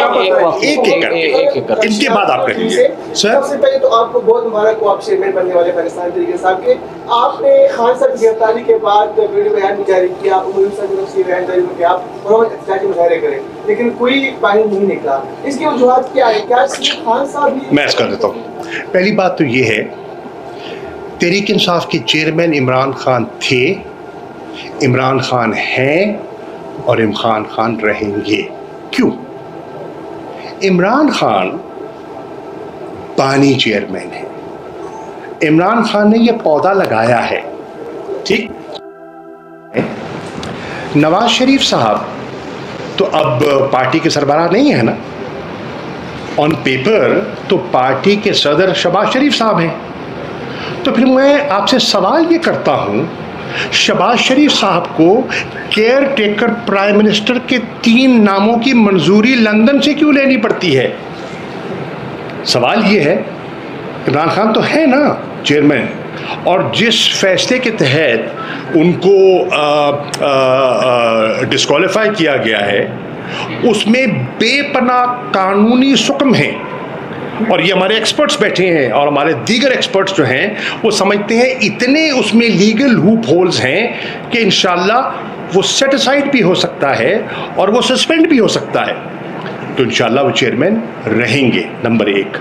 एक इनके बाद आप कहेंगे। सबसे पहले तो आपको बहुत मुबारक हो, आप चेयरमैन बनने वाले पाकिस्तान तरीके साहब के। आपने खान साहब की गिरफ्तारी के बाद वीडियो बयान भी जारी किया, बयान जारी करके आप एहतजाजी मुजाहरे करें, लेकिन कोई बाहर नहीं निकला। इसकी वजूहत क्या है? क्या खान साहब ही? मैं कर देता हूँ। पहली बात तो ये है, तहरीक इंसाफ के चेयरमैन इमरान खान थे, इमरान खान हैं और इमरान खान रहेंगे। क्यों? इमरान खान बानी चेयरमैन है, इमरान खान ने यह पौधा लगाया है, ठीक। नवाज शरीफ साहब तो अब पार्टी के सरबराह नहीं है ना, ऑन पेपर तो पार्टी के सदर शहबाज शरीफ साहब हैं। तो फिर मैं आपसे सवाल ये करता हूँ, शहबाज शरीफ साहब को केयर टेकर प्राइम मिनिस्टर के 3 नामों की मंजूरी लंदन से क्यों लेनी पड़ती है? सवाल ये है, इमरान खान तो है ना चेयरमैन, और जिस फैसले के तहत उनको डिस्क्वालीफाई किया गया है उसमें बेपनाह कानूनी सुकम है, और ये हमारे एक्सपर्ट्स बैठे हैं और हमारे दीगर एक्सपर्ट्स जो हैं वो समझते हैं इतने उसमें लीगल लूप होल्स हैं कि इंशाल्लाह वो सेट असाइड भी हो सकता है और वो सस्पेंड भी हो सकता है। तो इंशाल्लाह वो चेयरमैन रहेंगे, नंबर 1।